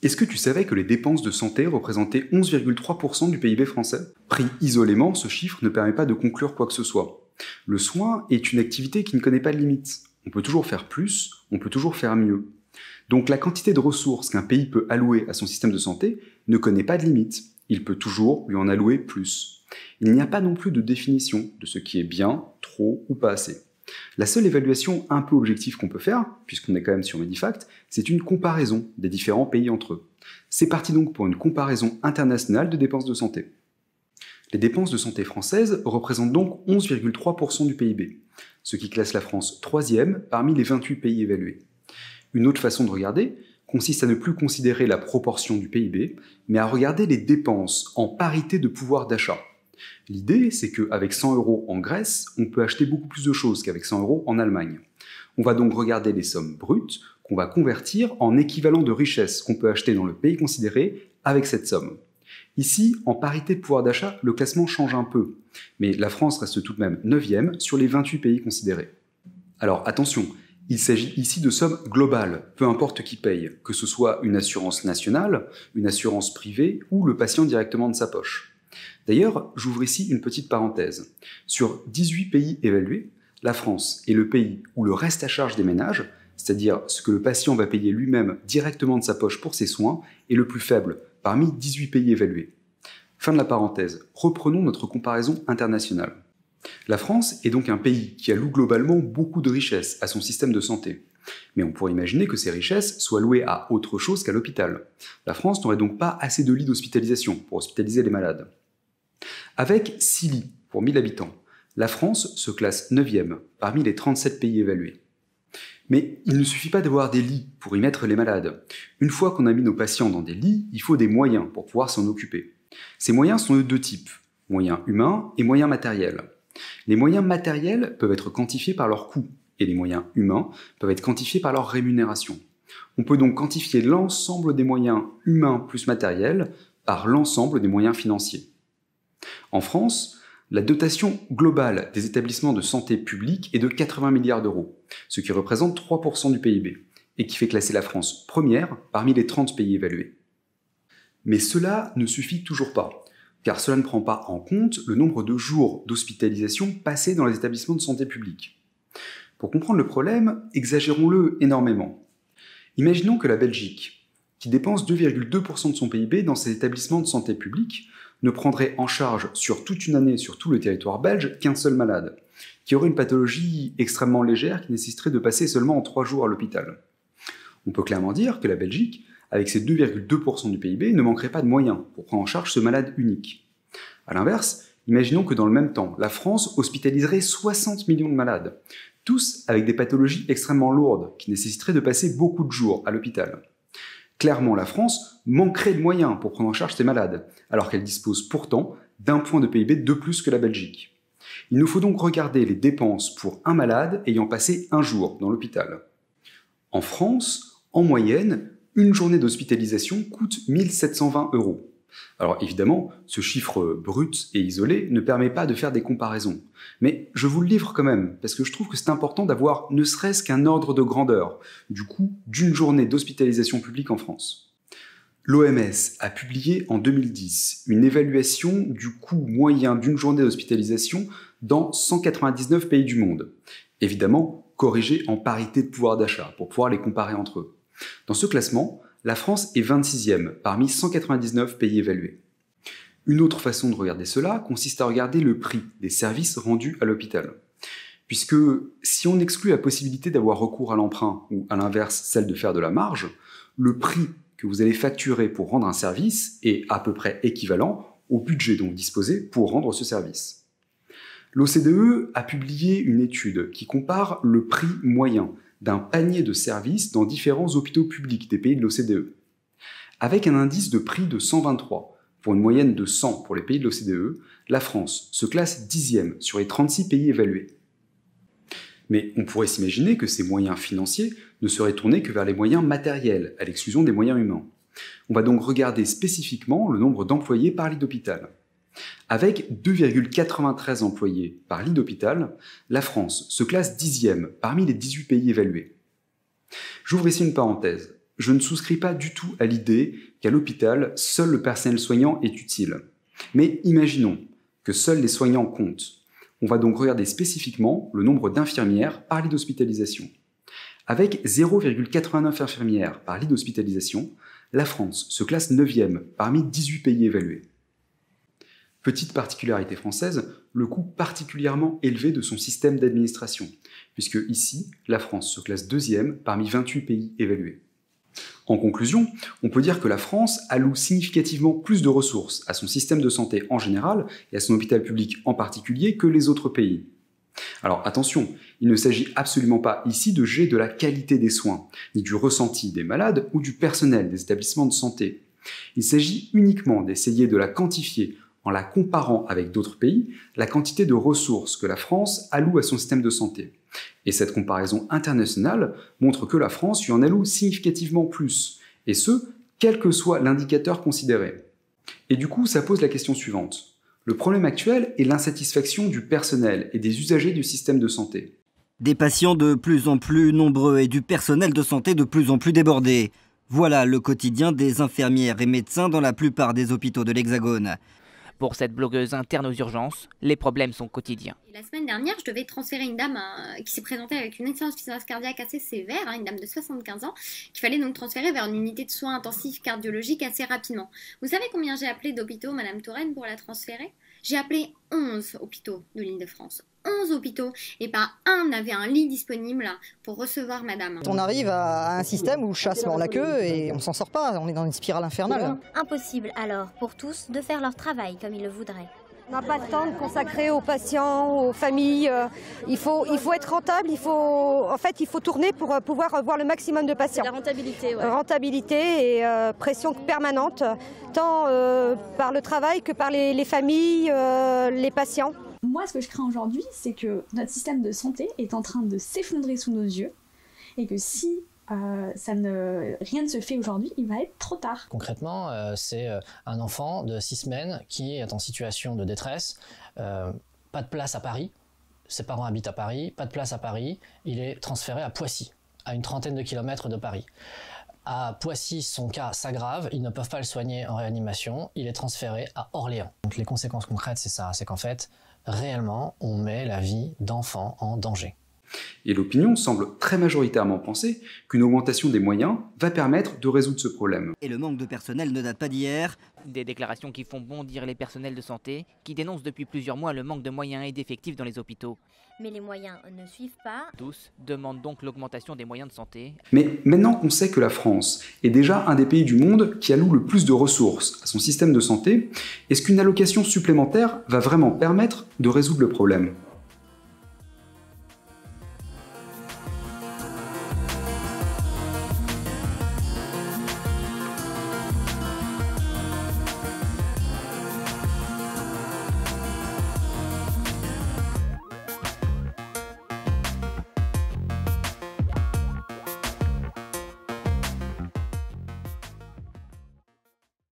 Est-ce que tu savais que les dépenses de santé représentaient 11,3% du PIB français? Pris isolément, ce chiffre ne permet pas de conclure quoi que ce soit. Le soin est une activité qui ne connaît pas de limite. On peut toujours faire plus, on peut toujours faire mieux. Donc la quantité de ressources qu'un pays peut allouer à son système de santé ne connaît pas de limite. Il peut toujours lui en allouer plus. Il n'y a pas non plus de définition de ce qui est bien, trop ou pas assez. La seule évaluation un peu objective qu'on peut faire, puisqu'on est quand même sur Medifact, c'est une comparaison des différents pays entre eux. C'est parti donc pour une comparaison internationale de dépenses de santé. Les dépenses de santé françaises représentent donc 11,3% du PIB, ce qui classe la France 3e parmi les 28 pays évalués. Une autre façon de regarder consiste à ne plus considérer la proportion du PIB, mais à regarder les dépenses en parité de pouvoir d'achat. L'idée, c'est qu'avec 100 € en Grèce, on peut acheter beaucoup plus de choses qu'avec 100 € en Allemagne. On va donc regarder les sommes brutes qu'on va convertir en équivalent de richesse qu'on peut acheter dans le pays considéré avec cette somme. Ici, en parité de pouvoir d'achat, le classement change un peu, mais la France reste tout de même 9e sur les 28 pays considérés. Alors attention, il s'agit ici de sommes globales, peu importe qui paye, que ce soit une assurance nationale, une assurance privée ou le patient directement de sa poche. D'ailleurs, j'ouvre ici une petite parenthèse. Sur 18 pays évalués, la France est le pays où le reste à charge des ménages, c'est-à-dire ce que le patient va payer lui-même directement de sa poche pour ses soins, est le plus faible parmi 18 pays évalués. Fin de la parenthèse. Reprenons notre comparaison internationale. La France est donc un pays qui alloue globalement beaucoup de richesses à son système de santé. Mais on pourrait imaginer que ces richesses soient louées à autre chose qu'à l'hôpital. La France n'aurait donc pas assez de lits d'hospitalisation pour hospitaliser les malades. Avec 6 lits pour 1000 habitants, la France se classe 9e parmi les 37 pays évalués. Mais il ne suffit pas d'avoir des lits pour y mettre les malades. Une fois qu'on a mis nos patients dans des lits, il faut des moyens pour pouvoir s'en occuper. Ces moyens sont de deux types, moyens humains et moyens matériels. Les moyens matériels peuvent être quantifiés par leur coût, et les moyens humains peuvent être quantifiés par leur rémunération. On peut donc quantifier l'ensemble des moyens humains plus matériels par l'ensemble des moyens financiers. En France, la dotation globale des établissements de santé publique est de 80 milliards d'euros, ce qui représente 3% du PIB, et qui fait classer la France première parmi les 30 pays évalués. Mais cela ne suffit toujours pas, car cela ne prend pas en compte le nombre de jours d'hospitalisation passés dans les établissements de santé publique. Pour comprendre le problème, exagérons-le énormément. Imaginons que la Belgique, qui dépense 2,2% de son PIB dans ses établissements de santé publique, ne prendrait en charge sur toute une année sur tout le territoire belge qu'un seul malade, qui aurait une pathologie extrêmement légère qui nécessiterait de passer seulement en 3 jours à l'hôpital. On peut clairement dire que la Belgique, avec ses 2,2% du PIB, ne manquerait pas de moyens pour prendre en charge ce malade unique. A l'inverse, imaginons que dans le même temps, la France hospitaliserait 60 millions de malades, tous avec des pathologies extrêmement lourdes qui nécessiteraient de passer beaucoup de jours à l'hôpital. Clairement, la France manquerait de moyens pour prendre en charge ces malades, alors qu'elle dispose pourtant d'un point de PIB de plus que la Belgique. Il nous faut donc regarder les dépenses pour un malade ayant passé un jour dans l'hôpital. En France, en moyenne, une journée d'hospitalisation coûte 1 720 €. Alors évidemment, ce chiffre brut et isolé ne permet pas de faire des comparaisons. Mais je vous le livre quand même, parce que je trouve que c'est important d'avoir ne serait-ce qu'un ordre de grandeur du coût d'une journée d'hospitalisation publique en France. L'OMS a publié en 2010 une évaluation du coût moyen d'une journée d'hospitalisation dans 199 pays du monde. Évidemment, corrigé en parité de pouvoir d'achat, pour pouvoir les comparer entre eux. Dans ce classement, la France est 26e parmi 199 pays évalués. Une autre façon de regarder cela consiste à regarder le prix des services rendus à l'hôpital. Puisque si on exclut la possibilité d'avoir recours à l'emprunt ou à l'inverse celle de faire de la marge, le prix que vous allez facturer pour rendre un service est à peu près équivalent au budget dont vous disposez pour rendre ce service. L'OCDE a publié une étude qui compare le prix moyen d'un panier de services dans différents hôpitaux publics des pays de l'OCDE. Avec un indice de prix de 123, pour une moyenne de 100 pour les pays de l'OCDE, la France se classe 10e sur les 36 pays évalués. Mais on pourrait s'imaginer que ces moyens financiers ne seraient tournés que vers les moyens matériels, à l'exclusion des moyens humains. On va donc regarder spécifiquement le nombre d'employés par lit d'hôpital. Avec 2,93 employés par lit d'hôpital, la France se classe 10e parmi les 18 pays évalués. J'ouvre ici une parenthèse. je ne souscris pas du tout à l'idée qu'à l'hôpital, seul le personnel soignant est utile. Mais imaginons que seuls les soignants comptent. On va donc regarder spécifiquement le nombre d'infirmières par lit d'hospitalisation. Avec 0,89 infirmières par lit d'hospitalisation, la France se classe 9e parmi 18 pays évalués. Petite particularité française, le coût particulièrement élevé de son système d'administration, puisque ici, la France se classe 2e parmi 28 pays évalués. En conclusion, on peut dire que la France alloue significativement plus de ressources à son système de santé en général et à son hôpital public en particulier que les autres pays. Alors attention, il ne s'agit absolument pas ici de juger de la qualité des soins, ni du ressenti des malades ou du personnel des établissements de santé. Il s'agit uniquement d'essayer de la quantifier en la comparant avec d'autres pays, la quantité de ressources que la France alloue à son système de santé. Et cette comparaison internationale montre que la France lui en alloue significativement plus, et ce, quel que soit l'indicateur considéré. Et du coup, ça pose la question suivante. Le problème actuel est l'insatisfaction du personnel et des usagers du système de santé. Des patients de plus en plus nombreux et du personnel de santé de plus en plus débordé. Voilà le quotidien des infirmières et médecins dans la plupart des hôpitaux de l'Hexagone. Pour cette blogueuse interne aux urgences, les problèmes sont quotidiens. La semaine dernière, je devais transférer une dame qui s'est présentée avec une insuffisance cardiaque assez sévère, une dame de 75 ans, qu'il fallait donc transférer vers une unité de soins intensifs cardiologiques assez rapidement. Vous savez combien j'ai appelé d'hôpitaux, Madame Touraine, pour la transférer? J'ai appelé 11 hôpitaux de l'Île-de-France. 11 hôpitaux et pas un n'avait un lit disponible pour recevoir madame. On arrive à un système où chasse mord la queue et on s'en sort pas, on est dans une spirale infernale. Impossible alors pour tous de faire leur travail comme ils le voudraient. On n'a pas le temps de consacrer aux patients, aux familles. Il faut être rentable, il faut tourner pour pouvoir voir le maximum de patients. La rentabilité, ouais. Rentabilité et pression permanente, tant par le travail que par les familles, les patients. Moi, ce que je crains aujourd'hui, c'est que notre système de santé est en train de s'effondrer sous nos yeux et que si rien ne se fait aujourd'hui, il va être trop tard. Concrètement, c'est un enfant de 6 semaines qui est en situation de détresse, pas de place à Paris, ses parents habitent à Paris, pas de place à Paris, il est transféré à Poissy, à une trentaine de kilomètres de Paris. À Poissy, son cas s'aggrave, ils ne peuvent pas le soigner en réanimation, il est transféré à Orléans. Donc les conséquences concrètes, c'est ça, c'est qu'en fait, réellement, on met la vie d'enfants en danger. Et l'opinion semble très majoritairement penser qu'une augmentation des moyens va permettre de résoudre ce problème. Et le manque de personnel ne date pas d'hier. Des déclarations qui font bondir les personnels de santé, qui dénoncent depuis plusieurs mois le manque de moyens et d'effectifs dans les hôpitaux. Mais les moyens ne suivent pas. Tous demandent donc l'augmentation des moyens de santé. Mais maintenant qu'on sait que la France est déjà un des pays du monde qui alloue le plus de ressources à son système de santé, est-ce qu'une allocation supplémentaire va vraiment permettre de résoudre le problème ?